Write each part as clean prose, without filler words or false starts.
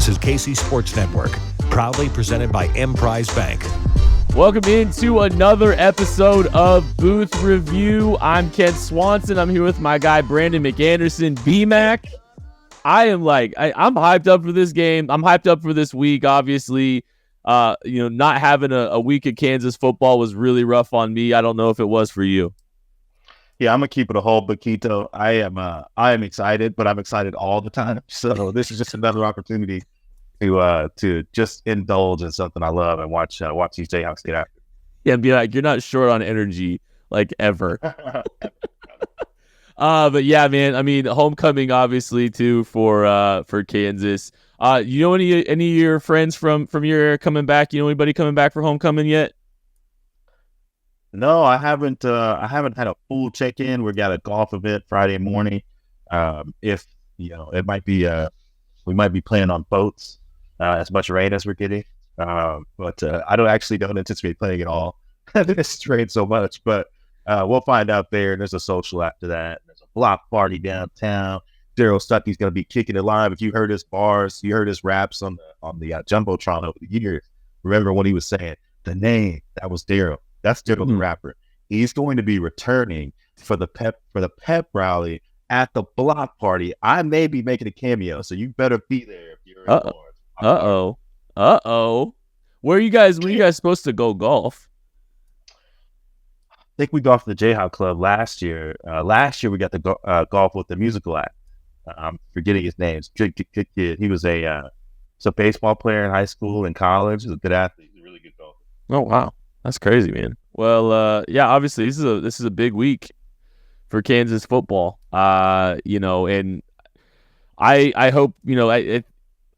is KC Sports Network, proudly presented by Emprise Bank. Welcome into another episode of Booth Review. I'm Ken Swanson. I'm here with my guy, Brandon McAnderson, BMAC. I'm hyped up for this game. I'm hyped up for this week. Obviously, not having a week of Kansas football was really rough on me. I don't know if it was for you. Yeah, I'm gonna keep it a whole Baquito. I am excited, but I'm excited all the time. So this is just another opportunity to just indulge in something I love and watch these Jayhawks get after. Yeah, and be like, you're not short on energy like ever. But yeah, man. I mean, homecoming obviously too for Kansas. You know any of your friends from your area coming back? You know anybody coming back for homecoming yet? No, I haven't had a full check-in. We got a golf event Friday morning. If it might be we might be playing on boats. As much rain as we're getting, but I don't anticipate playing at all. It's rained so much, but we'll find out there. There's a social after that. There's a block party downtown. Daryl Stuckey's going to be kicking it live. If you heard his bars, you heard his raps on the Jumbotron over the years. Remember when he was saying the name? That was Daryl. That's Daryl the rapper. He's going to be returning for the pep rally at the block party. I may be making a cameo, so you better be there if you're in Florida. When are you guys supposed to go golf? I think we golfed the Jayhawk Club last year. Last year we got to golf with the musical act. I'm forgetting his name. Good kid. He was a baseball player in high school and college. He was a good athlete. He's a really good golfer. Oh wow, that's crazy, man. Well, yeah, obviously this is a big week for Kansas football. And I hope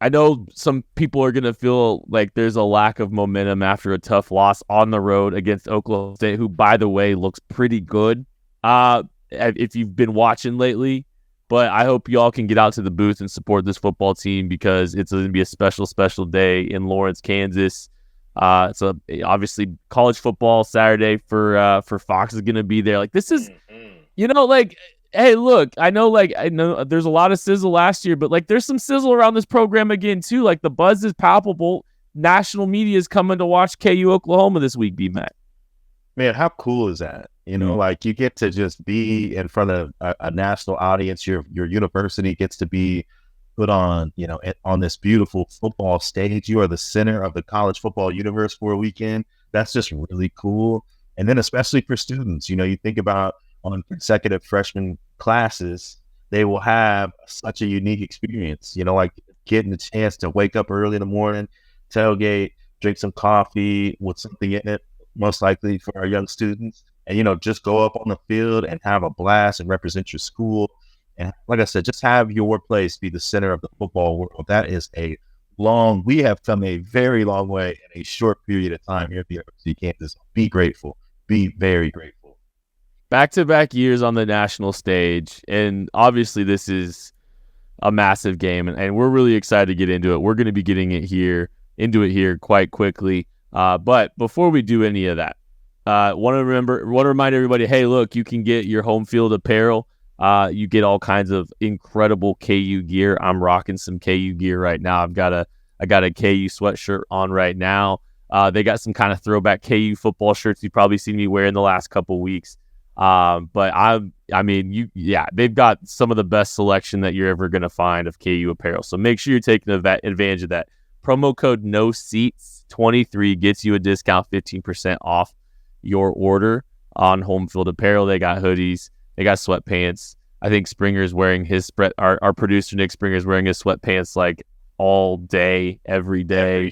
I know some people are going to feel like there's a lack of momentum after a tough loss on the road against Oklahoma State, who, by the way, looks pretty good if you've been watching lately. But I hope y'all can get out to the booth and support this football team because it's going to be a special, special day in Lawrence, Kansas. So obviously college football Saturday for Fox is going to be there. Like this is, hey, look, I know there's a lot of sizzle last year, but there's some sizzle around this program again too. Like the buzz is palpable. National media is coming to watch KU Oklahoma this week, B-Mac. Man, how cool is that? You get to just be in front of a national audience. Your university gets to be put on, on this beautiful football stage. You are the center of the college football universe for a weekend. That's just really cool. And then especially for students, you think about on consecutive freshman classes, they will have such a unique experience, getting the chance to wake up early in the morning, tailgate, drink some coffee with something in it, most likely for our young students, and, just go up on the field and have a blast and represent your school. And like I said, just have your place be the center of the football world. That is we have come a very long way in a short period of time here at the University of Kansas. Be grateful. Be very grateful. Back-to-back years on the national stage, and obviously this is a massive game, and we're really excited to get into it. We're going to be getting into it here quite quickly. But before we do any of that, want to remind everybody, hey, look, you can get your home field apparel. You get all kinds of incredible KU gear. I'm rocking some KU gear right now. I got a KU sweatshirt on right now. They got some kind of throwback KU football shirts you've probably seen me wear in the last couple weeks. But they've got some of the best selection that you're ever going to find of KU apparel. So make sure you're taking advantage of that. Promo code NOSEATS23 gets you a discount 15% off your order on home field apparel. They got hoodies. They got sweatpants. I think Springer's wearing our producer Nick Springer's wearing his sweatpants like all day, every day.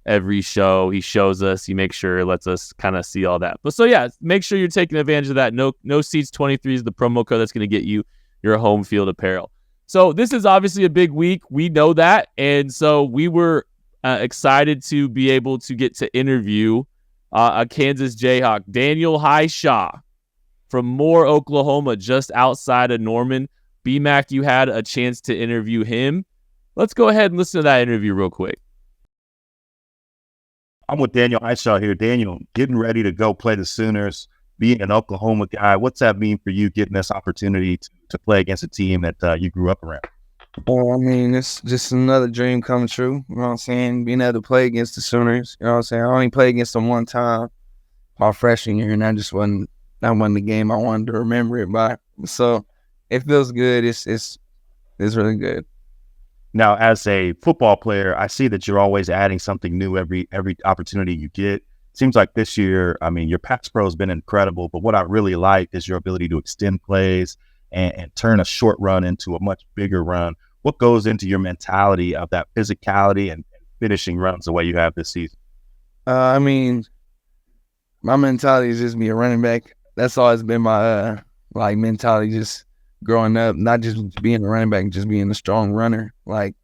Every show he shows us, he makes sure, lets us kind of see all that. But so yeah, make sure you're taking advantage of that. No Seats 23 is the promo code that's going to get you your home field apparel. So this is obviously a big week. We know that. And so we were excited to be able to get to interview a Kansas Jayhawk, Daniel Hishaw from Moore, Oklahoma, just outside of Norman. BMAC, you had a chance to interview him. Let's go ahead and listen to that interview real quick. I'm with Daniel Hishaw here. Daniel, getting ready to go play the Sooners, being an Oklahoma guy, what's that mean for you getting this opportunity to play against a team that you grew up around? I mean, it's just another dream coming true. You know what I'm saying? Being able to play against the Sooners. You know what I'm saying? I only played against them one time our freshman year, and that wasn't the game I wanted to remember it by. So it feels good. It's really good. Now, as a football player, I see that you're always adding something new every opportunity you get. Seems like this year, I mean, your pass pro has been incredible, but what I really like is your ability to extend plays and turn a short run into a much bigger run. What goes into your mentality of that physicality and finishing runs the way you have this season? I mean, my mentality is just be a running back. That's always been my mentality just growing up, not just being a running back, just being a strong runner. Like,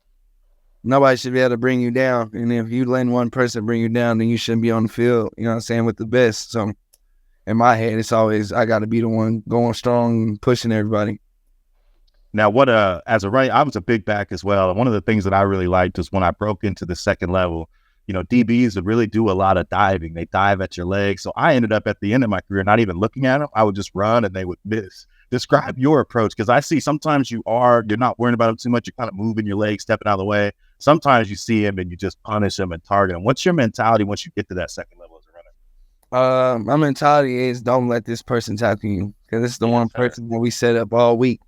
nobody should be able to bring you down. And if you let one person bring you down, then you shouldn't be on the field, you know what I'm saying, with the best. So in my head, it's always I got to be the one going strong and pushing everybody. Now, as a right, I was a big back as well. And one of the things that I really liked was when I broke into the second level, DBs would really do a lot of diving. They dive at your legs. So I ended up at the end of my career not even looking at them. I would just run and they would miss. Describe your approach, because I see sometimes you're not worrying about them too much. You're kind of moving your legs, stepping out of the way. Sometimes you see him and you just punish him and target him. What's your mentality once you get to that second level as a runner? My mentality is don't let this person tackle you, because it's the one person that we set up all week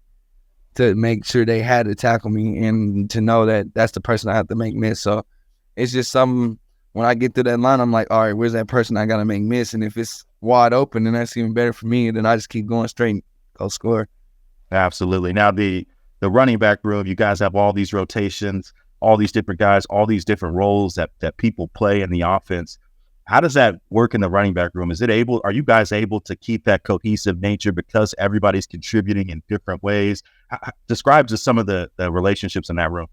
to make sure they had to tackle me and to know that that's the person I have to make miss. So it's just something, when I get to that line, I'm like, all right, where's that person I got to make miss? And if it's wide open, then that's even better for me. Then I just keep going straight and go score. Absolutely. Now, the running back room, you guys have all these rotations, all these different guys, all these different roles that people play in the offense. How does that work in the running back room? Are you guys able to keep that cohesive nature because everybody's contributing in different ways? Describe just some of the relationships in that room.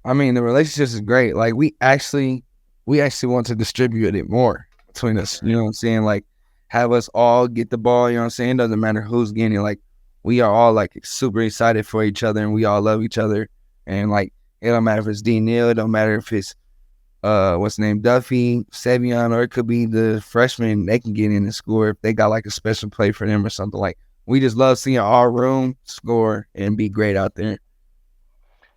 I mean, the relationships is great. Like, we actually want to distribute it more between us. You know what I'm saying? Like, have us all get the ball. You know what I'm saying? It doesn't matter who's getting it. Like, we are all like super excited for each other, and we all love each other. And like, it don't matter if it's D. Neal, it don't matter if it's Duffy, Savion, or it could be the freshmen. They can get in and score if they got like a special play for them or something. Like, we just love seeing our room score and be great out there.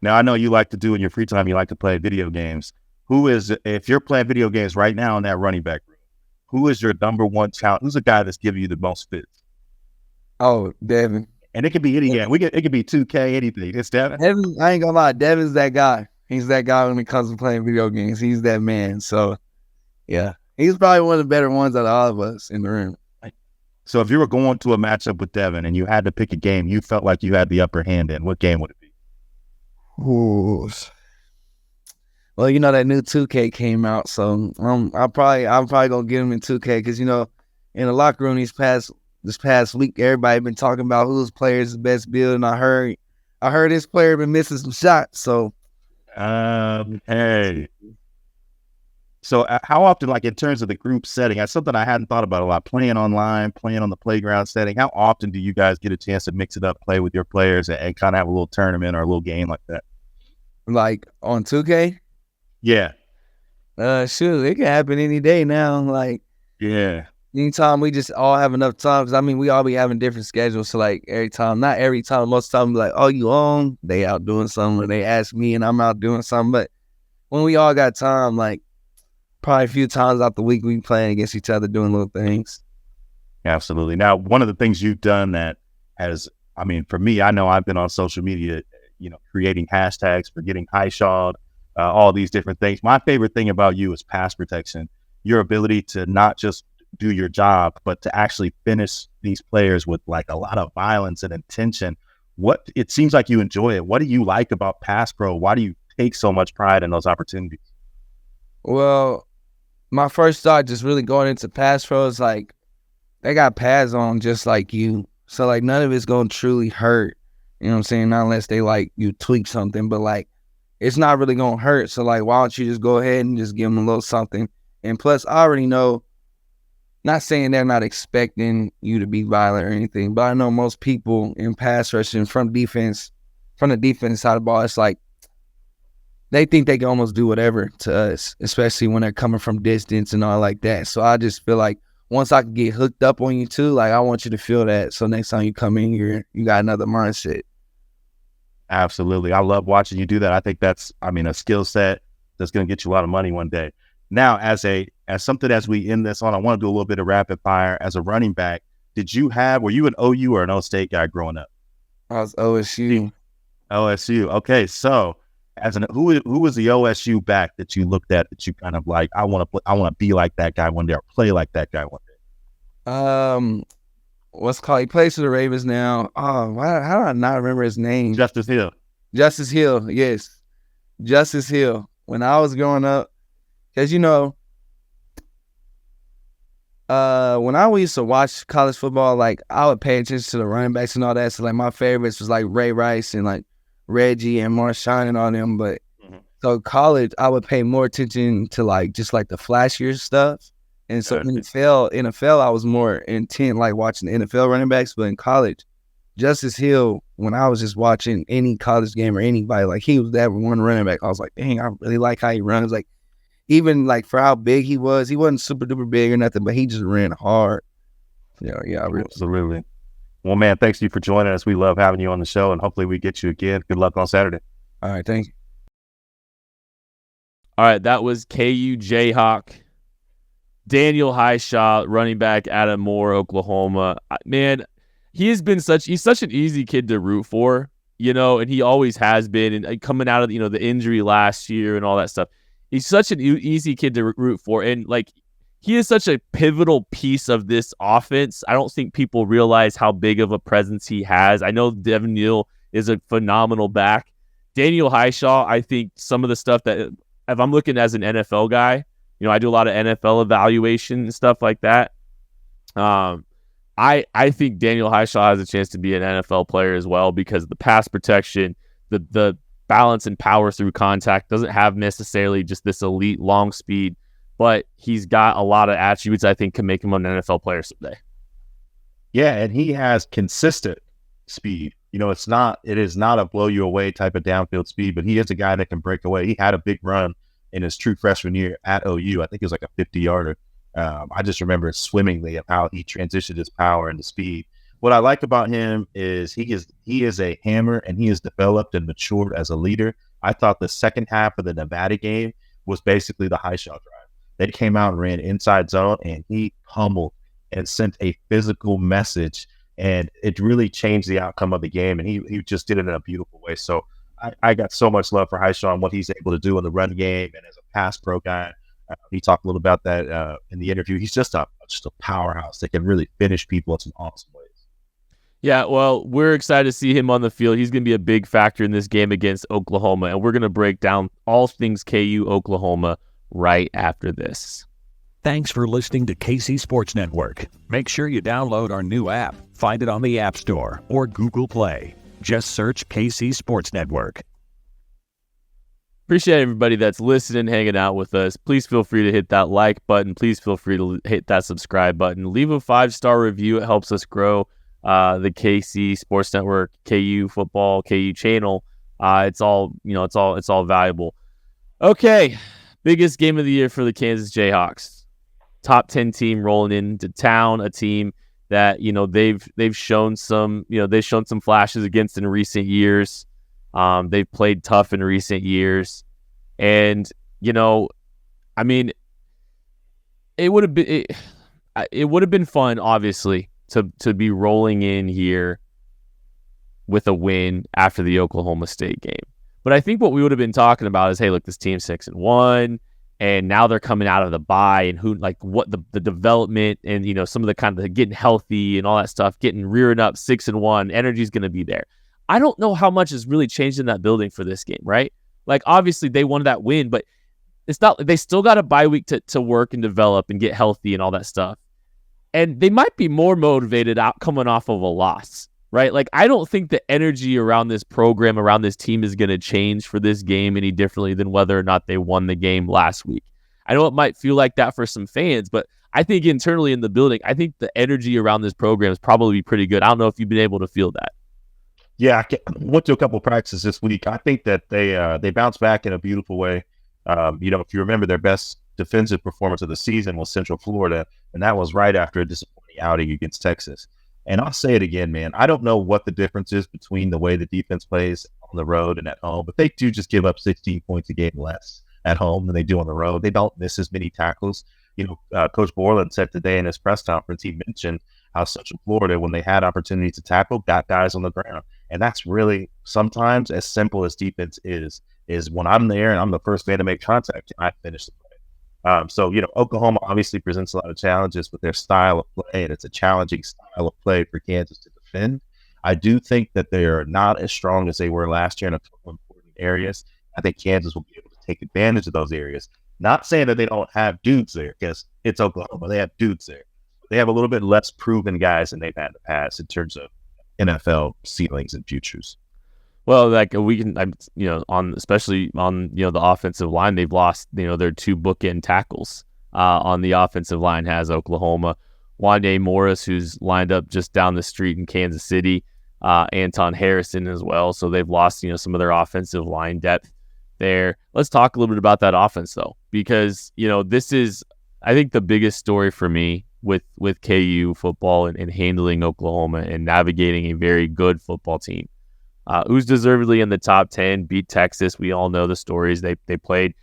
Now, I know you like to do in your free time, you like to play video games. If you're playing video games right now in that running back room, who is your number one talent? Who's the guy that's giving you the most fits? Oh, Devin. And it could be any game. It could be 2K, anything. It's Devin. Devin, I ain't gonna lie, Devin's that guy. He's that guy when it comes to playing video games. He's that man. So, yeah. He's probably one of the better ones out of all of us in the room. So if you were going to a matchup with Devin and you had to pick a game you felt like you had the upper hand in, what game would it be? Ooh. Well, that new 2K came out, so I'm probably gonna get him in 2K because in the locker room this past week, everybody been talking about whose player is the best build, and I heard this player been missing some shots. So, hey. So how often, like in terms of the group setting, that's something I hadn't thought about a lot. Playing online, playing on the playground setting. How often do you guys get a chance to mix it up, play with your players, and kind of have a little tournament or a little game like that? Like on 2K? Yeah. Sure, it can happen any day now. Like, yeah. Anytime we just all have enough time, because we all be having different schedules. So like not every time, most of the time, like, oh, you on? They out doing something, or they ask me and I'm out doing something. But when we all got time, like probably a few times out the week, we playing against each other, doing little things. Absolutely. Now, one of the things you've done that for me, I know I've been on social media, creating hashtags for getting Hishaw, all these different things. My favorite thing about you is pass protection. Your ability to not just do your job, but to actually finish these players with like a lot of violence and intention. It seems like you enjoy it. What do you like about pass pro? Why do you take so much pride in those opportunities? Well, my first thought just really going into pass pro is like, they got pads on just like you. So like none of it's going to truly hurt. You know what I'm saying? Not unless they like you tweak something, but like it's not really going to hurt. So like, why don't you just go ahead and just give them a little something? And plus I already know, not saying they're not expecting you to be violent or anything, but I know most people in pass rushing from the defense side of the ball, it's like they think they can almost do whatever to us, especially when they're coming from distance and all like that. So I just feel like once I can get hooked up on you too, like I want you to feel that. So next time you come in here, you got another mindset. Absolutely. I love watching you do that. I think that's, a skill set that's going to get you a lot of money one day. Now, as something as we end this on, I want to do a little bit of rapid fire. As a running back, were you an OU or an O State guy growing up? I was OSU. OSU. Okay. So who was the OSU back that you looked at that you kind of like, I want to be like that guy one day or play like that guy one day? He plays for the Ravens now. Oh, how do I not remember his name? Justice Hill. Justice Hill, yes. Justice Hill. When I was growing up, because, when I used to watch college football, like, I would pay attention to the running backs and all that. So, like, my favorites was, like, Ray Rice and, like, Reggie and Marshawn and all them. But, so college, I would pay more attention to, like, just, like, the flashier stuff. And so NFL, I was more intent, like, watching the NFL running backs. But in college, Justice Hill, when I was just watching any college game or anybody, like, he was that one running back. I was like, dang, I really like how he runs. Like, even, like, for how big he wasn't super duper big or nothing, but he just ran hard. Yeah, absolutely. Well, man, thanks you for joining us. We love having you on the show, and hopefully we get you again. Good luck on Saturday. All right, thank you. All right, that was KU Jayhawk. Daniel Hishaw, running back out of Moore, Oklahoma. Man, he's such an easy kid to root for, and he always has been. And coming out of, the injury last year and all that stuff, he's such an easy kid to root for. And, like, he is such a pivotal piece of this offense. I don't think people realize how big of a presence he has. I know Devin Neal is a phenomenal back. Daniel Hishaw, I think some of the stuff that, if I'm looking as an NFL guy, I do a lot of NFL evaluation and stuff like that. I think Daniel Hishaw has a chance to be an NFL player as well because the pass protection, the balance and power through contact, doesn't have necessarily just this elite long speed, but he's got a lot of attributes I think can make him an NFL player someday. Yeah, and he has consistent speed. It is not a blow you away type of downfield speed, but he is a guy that can break away. He had a big run in his true freshman year at OU. I think it was like a 50-yarder. I just remember swimmingly of how he transitioned his power into speed. What I like about him is he is a hammer, and he has developed and matured as a leader. I thought the second half of the Nevada game was basically the Hishaw drive. They came out and ran inside zone, and he humbled and sent a physical message, and it really changed the outcome of the game, and he just did it in a beautiful way. So I got so much love for Hishaw and what he's able to do in the run game and as a pass pro guy. He talked a little about that in the interview. He's just a powerhouse that can really finish people in some awesome ways. Yeah, well, we're excited to see him on the field. He's going to be a big factor in this game against Oklahoma, and we're going to break down all things KU Oklahoma right after this. Thanks for listening to KC Sports Network. Make sure you download our new app. Find it on the App Store or Google Play. Just search KC Sports Network. Appreciate everybody that's listening, hanging out with us. Please feel free to hit that like button. Please feel free to hit that subscribe button. Leave a 5-star review. It helps us grow the KC Sports Network, KU football, KU channel. It's all valuable. Okay, biggest game of the year for the Kansas Jayhawks. Top 10 team rolling into town, a team that they've shown some flashes against in recent years. They've played tough in recent years, and it would have been fun, obviously, to be rolling in here with a win after the Oklahoma State game. But I think what we would have been talking about is, hey, look, this team's 6-1. And now they're coming out of the bye, and what the development and some of the kind of getting healthy and all that stuff, getting rearing up 6-1, energy's going to be there. I don't know how much has really changed in that building for this game, right? Like, obviously they won that win, but it's not. They still got a bye week to work and develop and get healthy and all that stuff. And they might be more motivated out coming off of a loss, right? Like, I don't think the energy around this program, around this team is going to change for this game any differently than whether or not they won the game last week. I know it might feel like that for some fans, but I think internally in the building, I think the energy around this program is probably pretty good. I don't know if you've been able to feel that. Yeah, I went to a couple of practices this week. I think that they bounced back in a beautiful way. If you remember, their best defensive performance of the season was Central Florida, and that was right after a disappointing outing against Texas. And I'll say it again, man. I don't know what the difference is between the way the defense plays on on the road and at home, but they do just give up 16 points a game less at home than they do on the road. They don't miss as many tackles. Coach Boren said today in his press conference, he mentioned how Central Florida, when they had opportunities to tackle, got guys on the ground. And that's really sometimes as simple as defense is when I'm there and I'm the first man to make contact, I finish the play. Oklahoma obviously presents a lot of challenges with their style of play, and it's a challenging style of play for Kansas to defend. I do think that they are not as strong as they were last year in a couple important areas. I think Kansas will be able to take advantage of those areas. Not saying that they don't have dudes there, because it's Oklahoma. They have dudes there. They have a little bit less proven guys than they've had in the past in terms of NFL ceilings and futures. Well, like we can, especially on the offensive line, they've lost their two bookend tackles on the offensive line has Oklahoma. Wande Morris, who's lined up just down the street in Kansas City, Anton Harrison as well. So they've lost some of their offensive line depth there. Let's talk a little bit about that offense though, because this is, I think, the biggest story for me with KU football and handling Oklahoma and navigating a very good football team. Who's deservedly in the top 10, beat Texas. We all know the stories. They played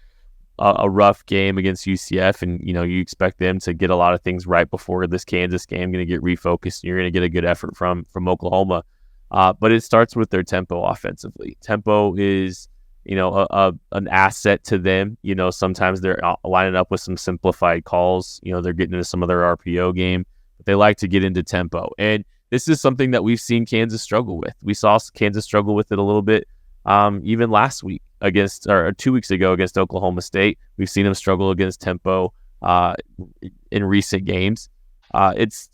a rough game against UCF, and you expect them to get a lot of things right before this Kansas game. Going to get refocused, and you're going to get a good effort from Oklahoma. But it starts with their tempo offensively. Tempo is an asset to them. Sometimes they're lining up with some simplified calls. They're getting into some of their RPO game, but they like to get into tempo. And this is something that we've seen Kansas struggle with. We saw Kansas struggle with it a little bit even last week or 2 weeks ago against Oklahoma State. We've seen them struggle against tempo in recent games. It's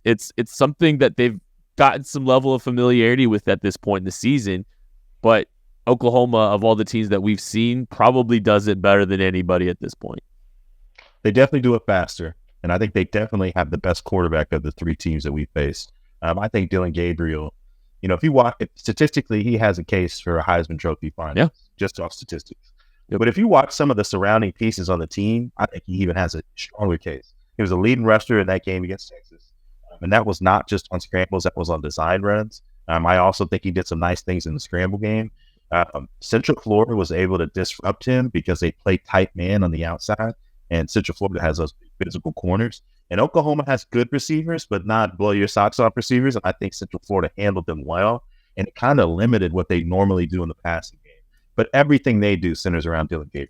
something that they've gotten some level of familiarity with at this point in the season, but Oklahoma, of all the teams that we've seen, probably does it better than anybody at this point. They definitely do it faster, and I think they definitely have the best quarterback of the three teams that we faced. I think Dylan Gabriel, if you watch, statistically, he has a case for a Heisman Trophy finalist, just off statistics. Yep. But if you watch some of the surrounding pieces on the team, I think he even has a stronger case. He was a leading rusher in that game against Texas, and that was not just on scrambles, that was on design runs. I also think he did some nice things in the scramble game. Central Florida was able to disrupt him because they play tight man on the outside, and Central Florida has those physical corners. And Oklahoma has good receivers, but not blow your socks off receivers. And I think Central Florida handled them well, and it kind of limited what they normally do in the passing game. But everything they do centers around Dylan Gabriel,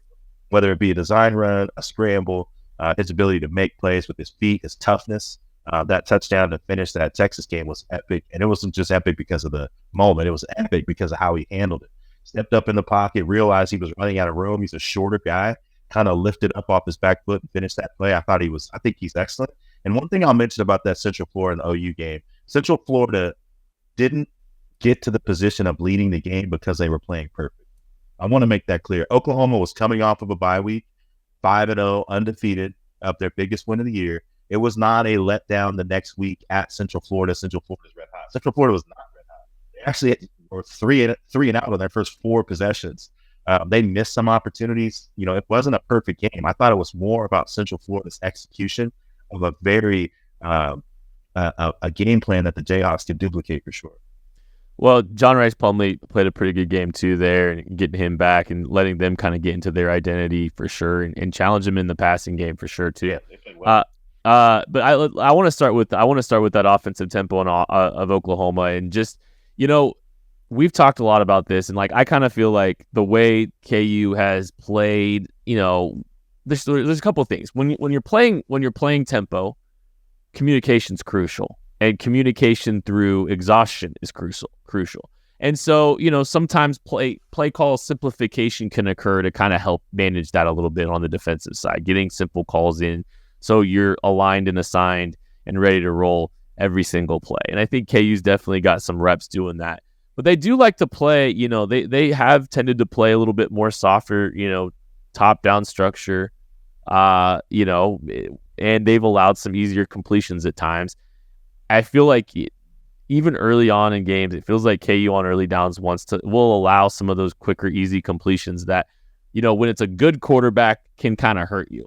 whether it be a design run, a scramble, his ability to make plays with his feet, his toughness. That touchdown to finish that Texas game was epic, and it wasn't just epic because of the moment. It was epic because of how he handled it. Stepped up in the pocket, realized he was running out of room. He's a shorter guy, kind of lifted up off his back foot and finished that play. I think he's excellent. And one thing I'll mention about that Central Florida and OU game, Central Florida didn't get to the position of leading the game because they were playing perfect. I want to make that clear. Oklahoma was coming off of a bye week, 5-0, undefeated, of their biggest win of the year. It was not a letdown the next week at Central Florida. Central Florida's red hot. Central Florida was not red hot. They actually were three and out on their first 4 possessions. They missed some opportunities. It wasn't a perfect game. I thought it was more about Central Florida's execution of a very a game plan that the Jayhawks could duplicate for sure. Well, John Rice Plumlee played a pretty good game too there, and getting him back and letting them kind of get into their identity for sure, and challenge them in the passing game for sure too. Yeah, they played well. But I want to start with that offensive tempo of Oklahoma, and just we've talked a lot about this, and I kind of feel like the way KU has played, there's a couple of things. When you're playing tempo, communication's crucial, and communication through exhaustion is crucial. And so, sometimes play call simplification can occur to kind of help manage that a little bit on the defensive side, getting simple calls in so you're aligned and assigned and ready to roll every single play. And I think KU's definitely got some reps doing that. But they do like to play, they have tended to play a little bit more softer, top-down structure, and they've allowed some easier completions at times. I feel like even early on in games, it feels like KU on early downs will allow some of those quicker, easy completions that, when it's a good quarterback, can kind of hurt you.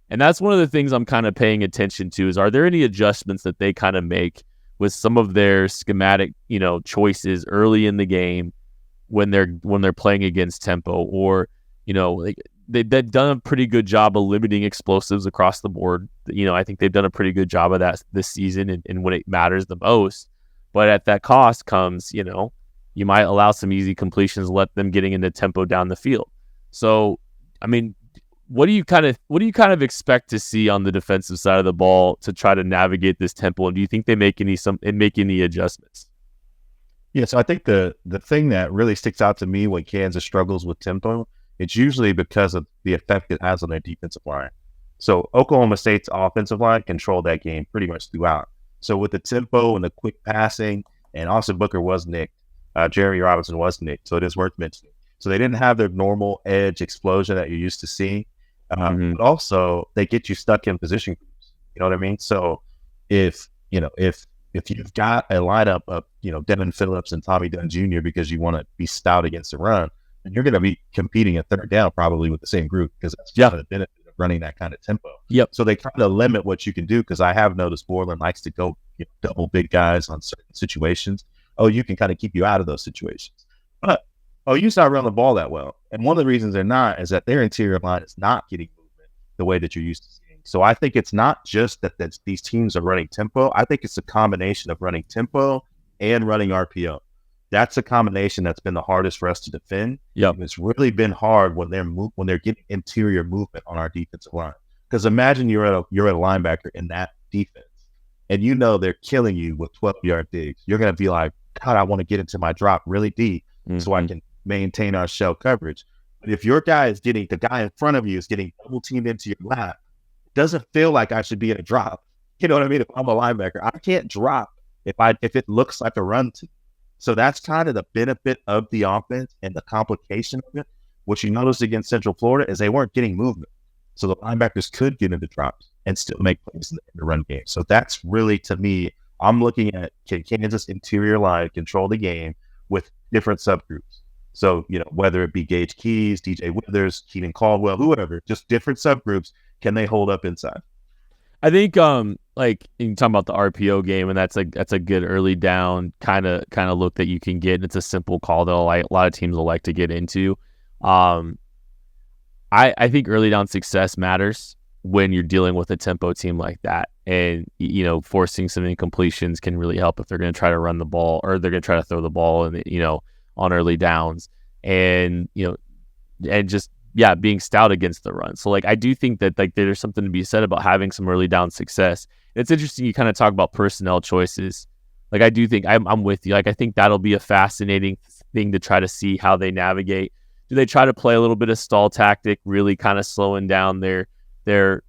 And that's one of the things I'm kind of paying attention to is, are there any adjustments that they kind of make with some of their schematic, choices early in the game when they're playing against tempo, or like they've done a pretty good job of limiting explosives across the board. I think they've done a pretty good job of that this season, and when it matters the most. But at that cost comes, you might allow some easy completions, let them getting into tempo down the field. So, I mean, what do you kind of expect to see on the defensive side of the ball to try to navigate this tempo? And do you think they make any adjustments? Yeah, so I think the thing that really sticks out to me when Kansas struggles with tempo, it's usually because of the effect it has on their defensive line. So Oklahoma State's offensive line controlled that game pretty much throughout. So with the tempo and the quick passing, and Austin Booker was nicked, Jeremy Robinson was nicked, so it is worth mentioning. So they didn't have their normal edge explosion that you're used to seeing. But also they get you stuck in position groups. You know what I mean? So if you've got a lineup of Devin Phillips and Tommy Dunn Jr. because you want to be stout against the run, then you're going to be competing at third down probably with the same group, because that's the benefit of running that kind of tempo. Yep. So they try to limit what you can do, because I have noticed Boren likes to go double big guys on certain situations. You can kind of keep you out of those situations. But OU's not running the ball that well. And one of the reasons they're not is that their interior line is not getting movement the way that you're used to seeing. So I think it's not just that these teams are running tempo. I think it's a combination of running tempo and running RPO. That's a combination that's been the hardest for us to defend. Yep. It's really been hard when they're getting interior movement on our defensive line. Because imagine you're a linebacker in that defense, and they're killing you with 12-yard digs. You're going to be like, God, I want to get into my drop really deep so I can maintain our shell coverage. But if your guy is getting, the guy in front of you is getting double teamed into your lap, it doesn't feel like I should be in a drop. You know what I mean? If I'm a linebacker, I can't drop if it looks like a run to me. So that's kind of the benefit of the offense and the complication of it. What you noticed against Central Florida is they weren't getting movement. So the linebackers could get into drops and still make plays in the run game. So that's really, to me, I'm looking at, can Kansas interior line control the game with different subgroups? So, whether it be Gage Keys, DJ Withers, Keenan Caldwell, whoever, just different subgroups, can they hold up inside? I think like you talk about the RPO game, and that's a good early down kind of look that you can get. It's a simple call that a lot of teams will like to get into. I think early down success matters when you're dealing with a tempo team like that, and forcing some incompletions can really help if they're going to try to run the ball, or they're going to try to throw the ball and on early downs, and just being stout against the run. So I do think that there's something to be said about having some early down success. It's interesting you kind of talk about personnel choices. I do think I'm with you. I think that'll be a fascinating thing to try to see how they navigate. Do they try to play a little bit of stall tactic, really kind of slowing down their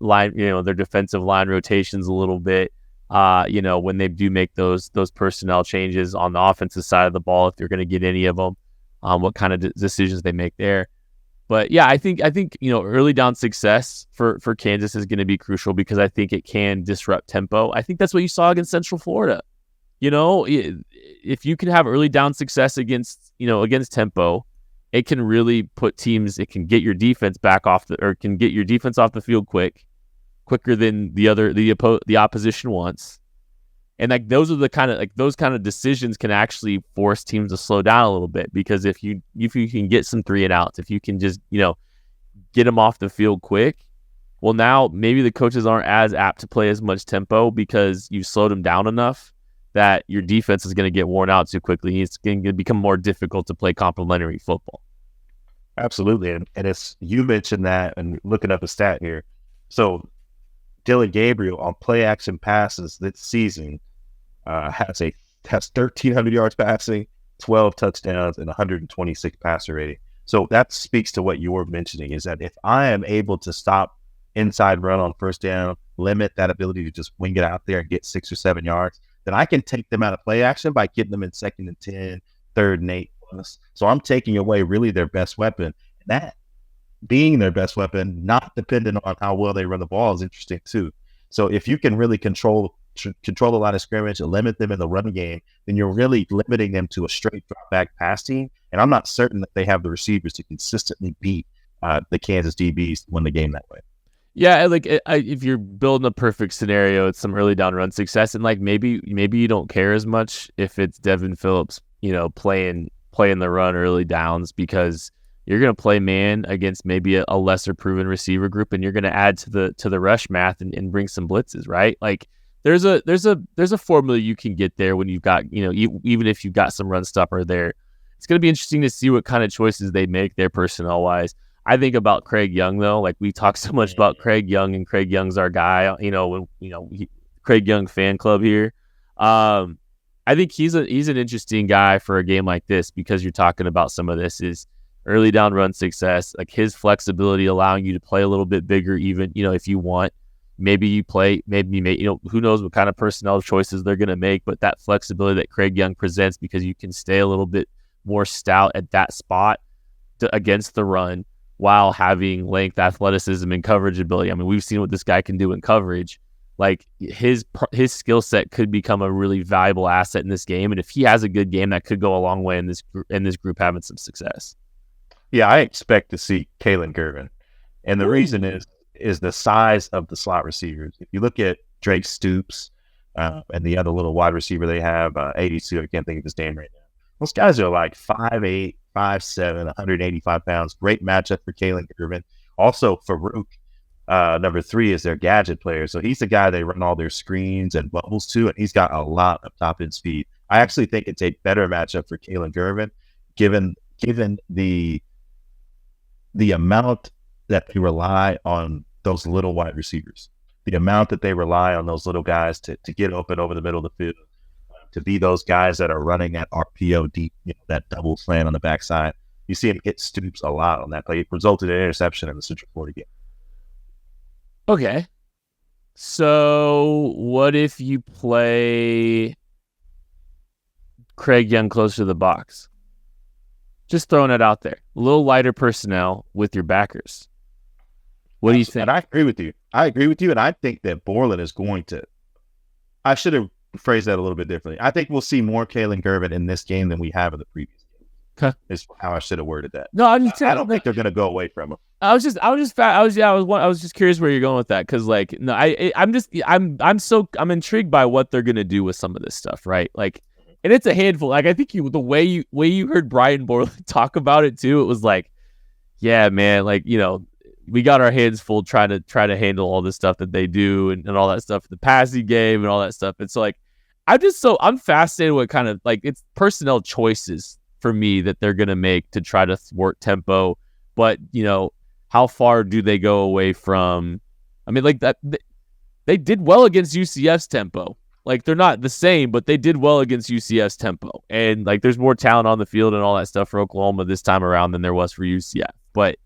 line, their defensive line rotations a little bit? When they do make those personnel changes on the offensive side of the ball, if they're going to get any of them, what kind of decisions they make there. But yeah, I think early down success for Kansas is going to be crucial, because I think it can disrupt tempo. I think that's what you saw against Central Florida. If you can have early down success against tempo, it can really put teams. It can get your defense can get your defense off the field quicker than the opposition wants. And those are the kind of decisions can actually force teams to slow down a little bit, because if you can get some 3 and outs, if you can just get them off the field quick, well, now maybe the coaches aren't as apt to play as much tempo because you've slowed them down enough that your defense is going to get worn out too quickly. It's going to become more difficult to play complementary football. Absolutely, and it's, you mentioned that, and looking up a stat here. So Dylan Gabriel on play action passes this season has 1,300 yards passing, 12 touchdowns, and 126 passer rating. So that speaks to what you were mentioning, is that if I am able to stop inside run on first down, limit that ability to just wing it out there and get 6 or 7 yards, then I can take them out of play action by getting them in 2nd and 10, 3rd and 8 plus. So I'm taking away really their best weapon. And that being their best weapon, not dependent on how well they run the ball, is interesting too. So if you can really control the line of scrimmage and limit them in the run game, then you're really limiting them to a straight drop back pass team. And I'm not certain that they have the receivers to consistently beat the Kansas DBs to win the game that way. Yeah, if you're building a perfect scenario, it's some early down run success, and maybe you don't care as much if it's Devin Phillips, playing playing the run early downs because you're going to play man against maybe a lesser proven receiver group, and you're going to add to the rush math and bring some blitzes, right? Like there's a formula you can get there when you've got, even if you've got some run stopper there. It's going to be interesting to see what kind of choices they make there personnel wise. I think about Craig Young though. Like we talk so much about Craig Young, and Craig Young's our guy. Craig Young fan club here. I think he's an interesting guy for a game like this because you're talking about some of this is early down run success, like his flexibility allowing you to play a little bit bigger, even, if you want, maybe you play, who knows what kind of personnel choices they're going to make, but that flexibility that Craig Young presents because you can stay a little bit more stout at that spot against the run while having length, athleticism, and coverage ability. I mean, we've seen what this guy can do in coverage. Like his skill set could become a really valuable asset in this game. And if he has a good game, that could go a long way in this group having some success. Yeah, I expect to see Kalen Gervin. And the reason is the size of the slot receivers. If you look at Drake Stoops and the other little wide receiver they have, 82, I can't think of his name right now. Those guys are like 5'8", 5'7", 185 pounds. Great matchup for Kalen Gervin. Also, Farouk, number 3, is their gadget player. So he's the guy they run all their screens and bubbles to, and he's got a lot of top-end speed. I actually think it's a better matchup for Kalen Gervin, given the amount that they rely on those little wide receivers, the amount that they rely on those little guys to get open over the middle of the field, to be those guys that are running that RPO deep, that double slant on the backside. You see him hit Stoops a lot on that play. It resulted in an interception in the Central Florida game. Okay. So what if you play Craig Young closer to the box? Just throwing it out there. A little lighter personnel with your backers. What do you think? And I agree with you. And I think that Boren is going to – I should have phrased that a little bit differently. I think we'll see more Kalen Gervin in this game than we have in the previous game. Okay. Is how I should have worded that. No, I don't think they're going to go away from him. I was just curious where you're going with that because I'm intrigued by what they're going to do with some of this stuff, right? Like, and it's a handful. Like I think the way you heard Brian Borland talk about it too, it was like, yeah, man, like we got our hands full trying to handle all this stuff that they do and all that stuff, the passing game and all that stuff. It's like I'm fascinated with kind of like it's personnel choices for me that they're gonna make to try to thwart tempo, but how far do they go away from? I mean, like that they did well against UCF's tempo. Like they're not the same, but they did well against UCF's tempo, and like there's more talent on the field and all that stuff for Oklahoma this time around than there was for UCF. But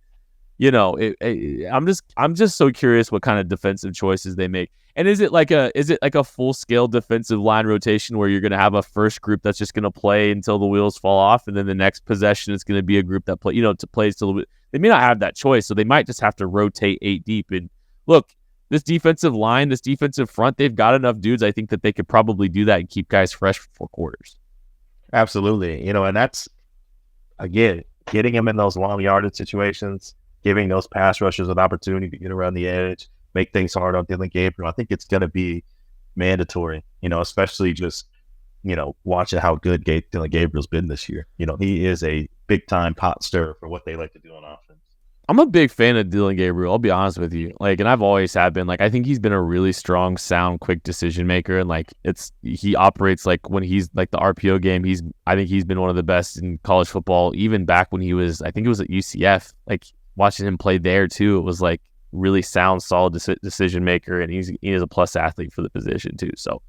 I'm just so curious what kind of defensive choices they make. And is it like a full scale defensive line rotation where you're going to have a first group that's just going to play until the wheels fall off, and then the next possession is going to be a group that plays till they may not have that choice, so they might just have to rotate 8 deep. And look, this defensive line, this defensive front, they've got enough dudes. I think that they could probably do that and keep guys fresh for 4 quarters. Absolutely, and that's again getting them in those long yardage situations, giving those pass rushers an opportunity to get around the edge, make things hard on Dylan Gabriel. I think it's going to be mandatory, especially just, watching how good Dylan Gabriel's been this year. He is a big-time pot stirrer for what they like to do on offense. I'm a big fan of Dylan Gabriel. I'll be honest with you. Like, and I've always have been. Like, I think he's been a really strong, sound, quick decision maker. And like, he operates like when he's like the RPO game. I think he's been one of the best in college football, even back when he was. I think it was at UCF. Like watching him play there too, it was like really sound, solid decision maker, and he is a plus athlete for the position too. So,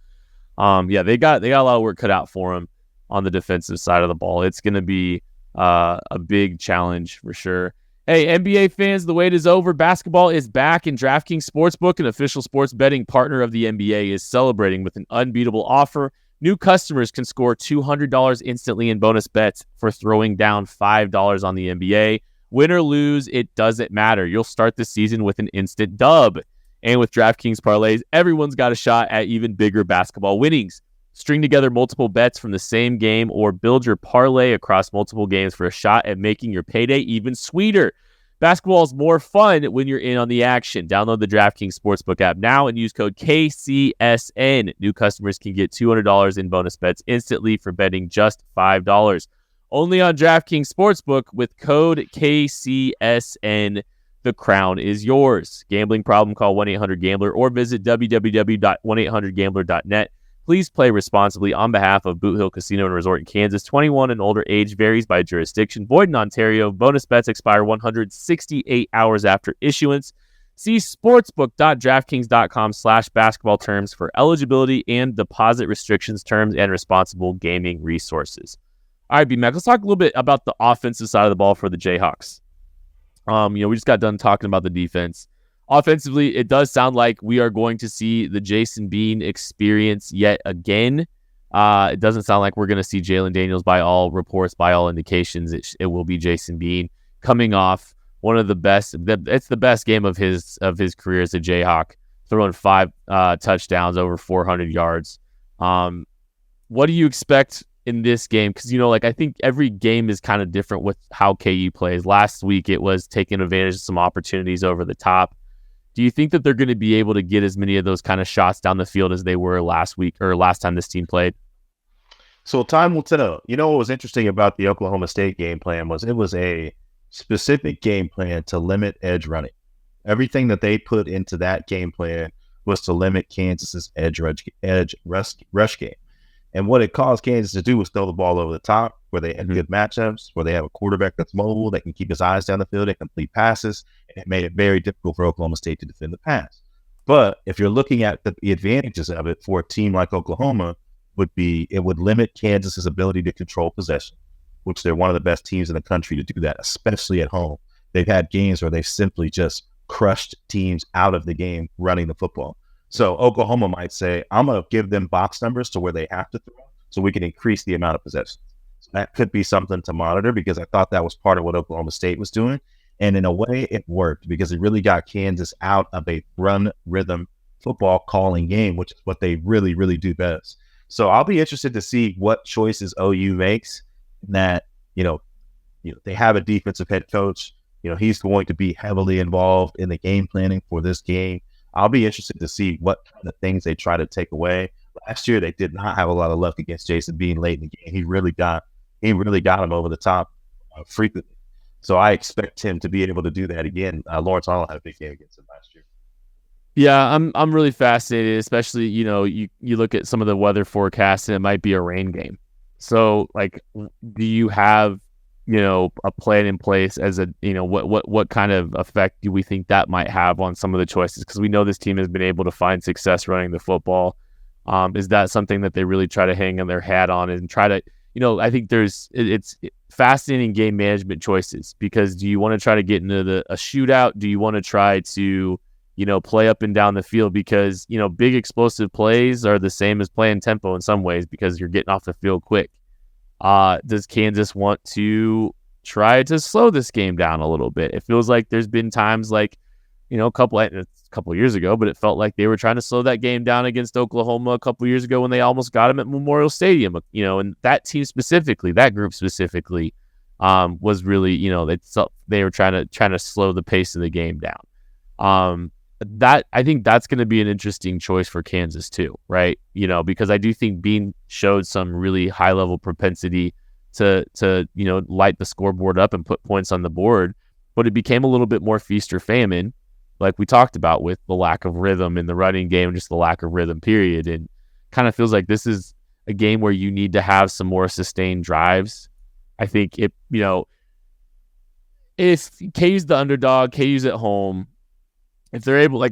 they got a lot of work cut out for him on the defensive side of the ball. It's going to be a big challenge for sure. Hey, NBA fans, the wait is over. Basketball is back, and DraftKings Sportsbook, an official sports betting partner of the NBA, is celebrating with an unbeatable offer. New customers can score $200 instantly in bonus bets for throwing down $5 on the NBA. Win or lose, it doesn't matter. You'll start the season with an instant dub. And with DraftKings parlays, everyone's got a shot at even bigger basketball winnings. String together multiple bets from the same game or build your parlay across multiple games for a shot at making your payday even sweeter. Basketball is more fun when you're in on the action. Download the DraftKings Sportsbook app now and use code KCSN. New customers can get $200 in bonus bets instantly for betting just $5. only on DraftKings Sportsbook with code KCSN. The crown is yours. Gambling problem, call 1-800-GAMBLER or visit www.1800gambler.net. Please play responsibly on behalf of Boot Hill Casino and Resort in Kansas. 21 and older, age varies by jurisdiction. Void in Ontario. Bonus bets expire 168 hours after issuance. See sportsbook.draftkings.com/basketball terms for eligibility and deposit restrictions, terms, and responsible gaming resources. All right, B-Mac, let's talk a little bit about the offensive side of the ball for the Jayhawks. We just got done talking about the defense. Offensively, it does sound like we are going to see the Jason Bean experience yet again. It doesn't sound like we're going to see Jalen Daniels by all reports, by all indications. It will be Jason Bean coming off one of the best. It's the best game of his career as a Jayhawk, throwing 5 touchdowns, over 400 yards. What do you expect in this game? Because, I think every game is kind of different with how KU plays. Last week, it was taking advantage of some opportunities over the top. Do you think that they're going to be able to get as many of those kind of shots down the field as they were last week or last time this team played? So time will tell. What was interesting about the Oklahoma State game plan was it was a specific game plan to limit edge running. Everything that they put into that game plan was to limit Kansas's edge rush game. And what it caused Kansas to do was throw the ball over the top, where they had good matchups, where they have a quarterback that's mobile, that can keep his eyes down the field and complete passes. And it made it very difficult for Oklahoma State to defend the pass. But if you're looking at the advantages of it for a team like Oklahoma, it would limit Kansas's ability to control possession, which they're one of the best teams in the country to do that, especially at home. They've had games where they've simply just crushed teams out of the game running the football. So Oklahoma might say, I'm going to give them box numbers to where they have to throw so we can increase the amount of possessions. So that could be something to monitor, because I thought that was part of what Oklahoma State was doing. And in a way, it worked, because it really got Kansas out of a run rhythm football calling game, which is what they really, really do best. So I'll be interested to see what choices OU makes. That, they have a defensive head coach. He's going to be heavily involved in the game planning for this game. I'll be interested to see what kind of things they try to take away. Last year, they did not have a lot of luck against Jason Bean late in the game. He really got him over the top frequently. So I expect him to be able to do that again. Lawrence Arnold had a big game against him last year. Yeah, I'm really fascinated, especially, you look at some of the weather forecasts and it might be a rain game. So, do you have, a plan in place as a, what kind of effect do we think that might have on some of the choices? Because we know this team has been able to find success running the football. Is that something that they really try to hang on their hat on and try to, I think it's fascinating game management choices, because do you want to try to get into a shootout? Do you want to try to, play up and down the field? Because, big explosive plays are the same as playing tempo in some ways, because you're getting off the field quick. Does Kansas want to try to slow this game down a little bit? It feels like there's been times a couple of years ago, but it felt like they were trying to slow that game down against Oklahoma a couple of years ago when they almost got them at Memorial Stadium. And that team specifically, that group specifically, was really, they were trying to slow the pace of the game down. I think that's going to be an interesting choice for Kansas too, right? Because I do think Bean showed some really high level propensity to light the scoreboard up and put points on the board, but it became a little bit more feast or famine, like we talked about, with the lack of rhythm in the running game, just the lack of rhythm period. And kind of feels like this is a game where you need to have some more sustained drives. I think if KU's the underdog, KU's at home, if they're able,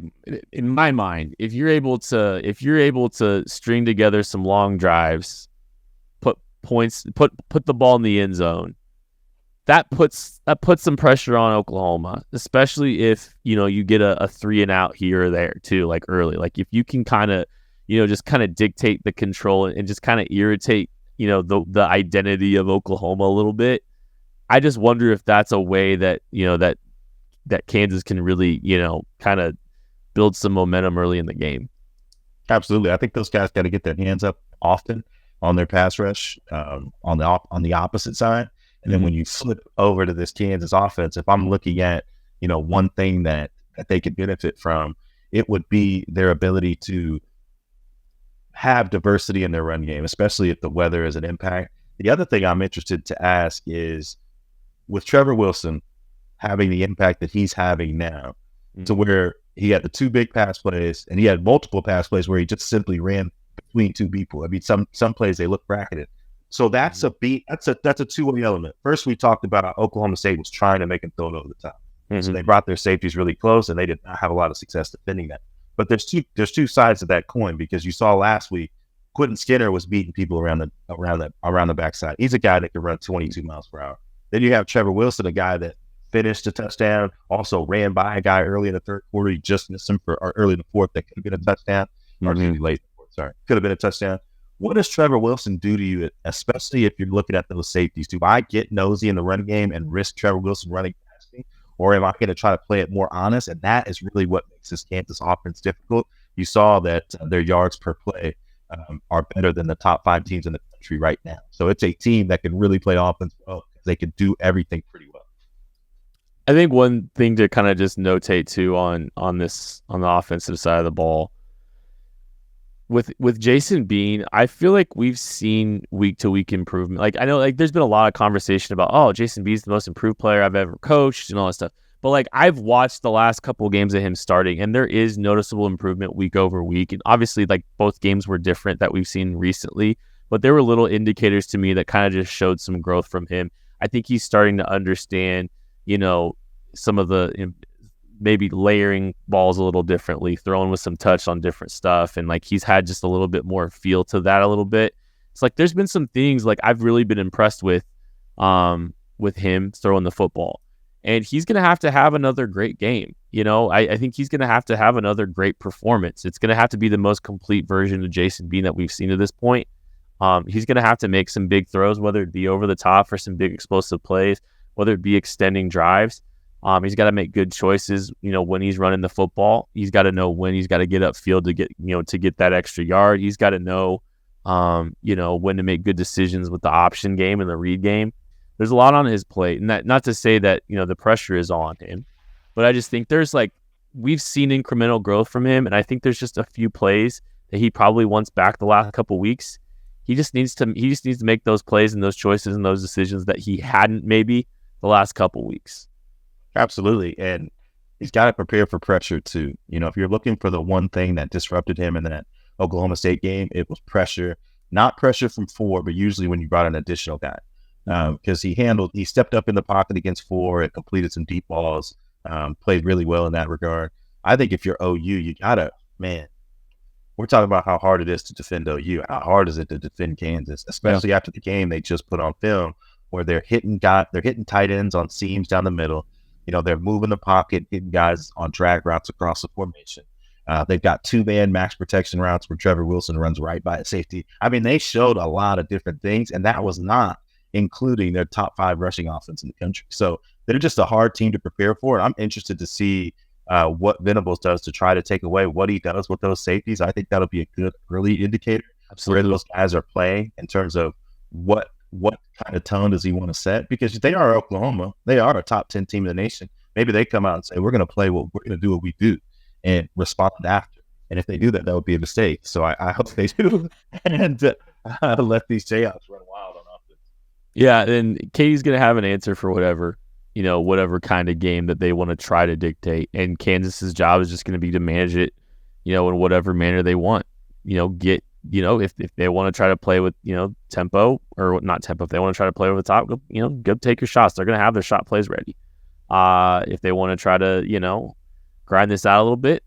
in my mind, if you're able to string together some long drives, put the ball in the end zone, that puts some pressure on Oklahoma, especially if you get a 3 and out here or there too, early. If you can kind of just kind of dictate the control and just kind of irritate the identity of Oklahoma a little bit. I just wonder if that's a way that that Kansas can really, kind of build some momentum early in the game. Absolutely. I think those guys got to get their hands up often on their pass rush, on the opposite side. And then when you flip over to this Kansas offense, if I'm looking at, one thing that they could benefit from, it would be their ability to have diversity in their run game, especially if the weather is an impact. The other thing I'm interested to ask is, with Trevor Wilson having the impact that he's having now, to where he had the 2 big pass plays and he had multiple pass plays where he just simply ran between 2 people. I mean, some plays they look bracketed. So that's a two-way element. First, we talked about Oklahoma State was trying to make him throw it over the top. So they brought their safeties really close, and they did not have a lot of success defending that. But there's two sides of that coin, because you saw last week Quentin Skinner was beating people around the backside. He's a guy that can run 22 miles per hour. Then you have Trevor Wilson, a guy that finished a touchdown, also ran by a guy early in the third quarter. He just missed him or early in the fourth. That could have been a touchdown, or maybe late in the fourth. Sorry, could have been a touchdown. What does Trevor Wilson do to you, especially if you're looking at those safeties? Do I get nosy in the run game and risk Trevor Wilson running past me? Or am I going to try to play it more honest? And that is really what makes this Kansas offense difficult. You saw that their yards per play are better than the top 5 teams in the country right now. So it's a team that can really play offense well. They can do everything pretty well. I think one thing to kind of just notate too on the offensive side of the ball, with Jason Bean, I feel like we've seen week to week improvement. Like, I know, like, there's been a lot of conversation about, oh, Jason Bean's the most improved player I've ever coached and all that stuff. But like, I've watched the last couple of games of him starting, and there is noticeable improvement week over week. And obviously, like, both games were different that we've seen recently, but there were little indicators to me that kind of just showed some growth from him. I think he's starting to understand, some of the maybe layering balls a little differently, throwing with some touch on different stuff. And like, he's had just a little bit more feel to that a little bit. It's like, there's been some things like I've really been impressed with him throwing the football, and he's going to have another great game. I think he's going to have another great performance. It's going to have to be the most complete version of Jason Bean that we've seen to this point. He's going to have to make some big throws, whether it be over the top for some big explosive plays, whether it be extending drives. He's got to make good choices, when he's running the football. He's got to know when he's got to get upfield to get that extra yard. He's got to know, when to make good decisions with the option game and the read game. There's a lot on his plate, and that, not to say that, the pressure is on him, but I just think we've seen incremental growth from him. And I think there's just a few plays that he probably wants back the last couple weeks. He just needs to make those plays and those choices and those decisions that he hadn't maybe the last couple weeks. Absolutely. And he's got to prepare for pressure too. If you're looking for the one thing that disrupted him in that Oklahoma State game, it was pressure, not pressure from 4, but usually when you brought an additional guy. Because he stepped up in the pocket against 4 and completed some deep balls, played really well in that regard. I think if you're OU, you gotta, we're talking about how hard it is to defend OU. How hard is it to defend Kansas, especially after the game they just put on film where they're hitting tight ends on seams down the middle. They're moving the pocket, hitting guys on drag routes across the formation. They've got 2-man max protection routes where Trevor Wilson runs right by a safety. I mean, they showed a lot of different things, and that was not including their top 5 rushing offense in the country. So they're just a hard team to prepare for. And I'm interested to see what Venables does to try to take away what he does with those safeties. I think that'll be a good early indicator where those guys are playing in terms of what kind of tone does he want to set? Because they are Oklahoma. They are a top 10 team in the nation. Maybe they come out and say, we're going to do what we do and respond after. And if they do that, that would be a mistake. So I hope they do and let these Jayhawks run wild on offense. Yeah, and Katie's going to have an answer for whatever kind of game that they want to try to dictate. And Kansas's job is just going to be to manage it, in whatever manner they want. If they want to try to play with, tempo or not tempo, if they want to try to play over the top, go take your shots. They're going to have their shot plays ready. If they want to try to, grind this out a little bit,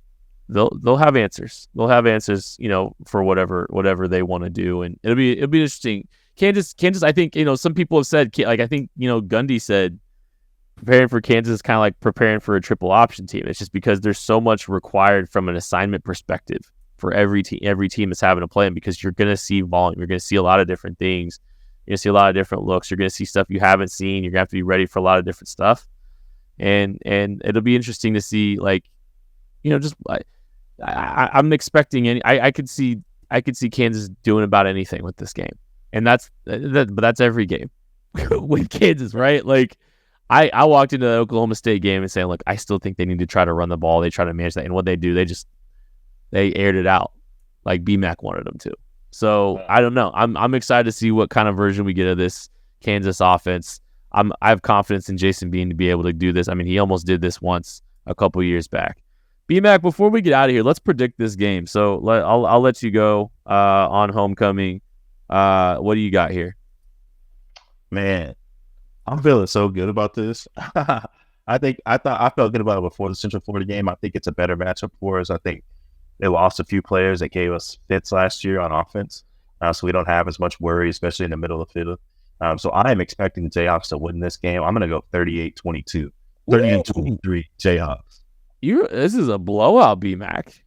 they'll have answers. They'll have answers, for whatever they want to do. And it'll be interesting. Kansas, I think, some people have said, like, I think, Gundy said, preparing for Kansas is kind of like preparing for a triple option team. It's just because there's so much required from an assignment perspective for every team is having to play them, because you're going to see volume. You're going to see a lot of different things. You're going to see a lot of different looks. You're going to see stuff you haven't seen. You're going to have to be ready for a lot of different stuff. And it'll be interesting to see, like, I'm expecting I could see Kansas doing about anything with this game. And that's every game with Kansas, right? Like, I walked into the Oklahoma State game and saying, look, I still think they need to try to run the ball. They try to manage that. And what they do, they aired it out like BMAC wanted them to. So I don't know. I'm excited to see what kind of version we get of this Kansas offense. I have confidence in Jason Bean to be able to do this. I mean, he almost did this once a couple years back. B-Mac, before we get out of here, let's predict this game. So I'll let you go on homecoming. What do you got here? Man, I'm feeling so good about this. I felt good about it before the Central Florida game. I think it's a better matchup for us. I think they lost a few players that gave us fits last year on offense, so we don't have as much worry, especially in the middle of the field. So I am expecting the Jayhawks to win this game. I'm going to go 38-22, 30-23 Jayhawks. This is a blowout, B-Mac.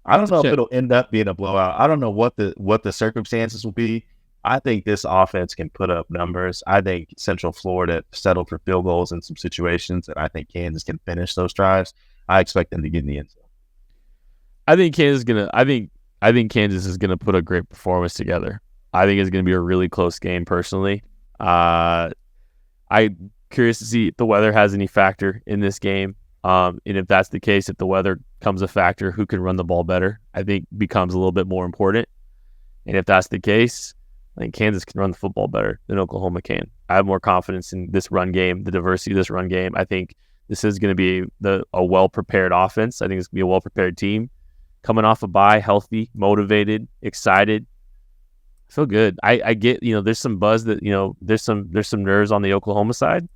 I don't know if it'll end up being a blowout. I don't know what the circumstances will be. I think this offense can put up numbers. I think Central Florida settled for field goals in some situations, and I think Kansas can finish those drives. I expect them to get in the end zone. I think Kansas is gonna put a great performance together. I think it's gonna be a really close game personally. I'm curious to see if the weather has any factor in this game. And if that's the case, if the weather comes a factor, who can run the ball better, I think becomes a little bit more important. And if that's the case, I think Kansas can run the football better than Oklahoma can. I have more confidence in this run game, the diversity of this run game. I think this is going to be a well-prepared offense. I think it's going to be a well-prepared team. Coming off a bye, healthy, motivated, excited. I feel good. I get, there's some buzz that, there's some nerves on the Oklahoma side,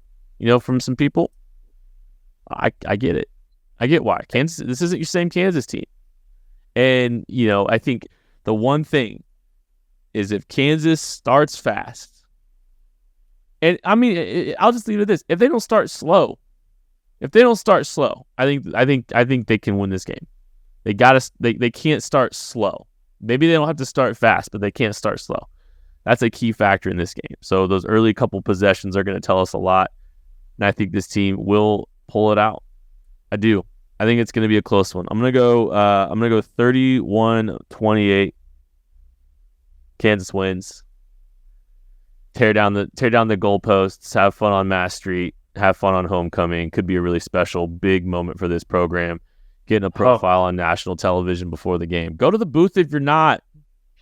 from some people. I get it. I get why. Kansas, this isn't your same Kansas team. And, I think the one thing is if Kansas starts fast, and I mean, I'll just leave it at this. If they don't start slow, I think they can win this game. They can't start slow. Maybe they don't have to start fast, but they can't start slow. That's a key factor in this game. So those early couple possessions are going to tell us a lot. And I think this team will pull it out. I do. I think it's going to be a close one. I'm going to go 31-28. Kansas wins. Tear down the goalposts. Have fun on Mass Street. Have fun on homecoming. Could be a really special, big moment for this program. Getting a profile on national television before the game. Go to the booth if you're not.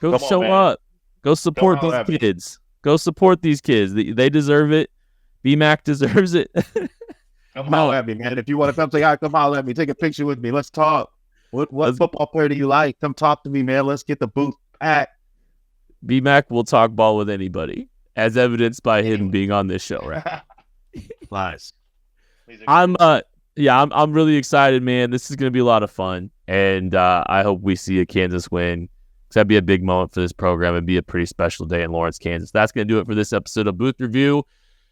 Go show up. Go support these kids. Go support these kids. They deserve it. B-Mac deserves it. Come holler at me, man. If you want to come say hi, come holler at me. Take a picture with me. Let's talk. What football player do you like? Come talk to me, man. Let's get the booth packed. B-Mac will talk ball with anybody, as evidenced by him being on this show, right? Lies. I'm really excited, man. This is going to be a lot of fun, and I hope we see a Kansas win. That'd be a big moment for this program. It'd be a pretty special day in Lawrence, Kansas. That's going to do it for this episode of Booth Review.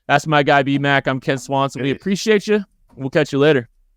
That's my guy, B-Mac. I'm Ken Swanson. We appreciate you. We'll catch you later.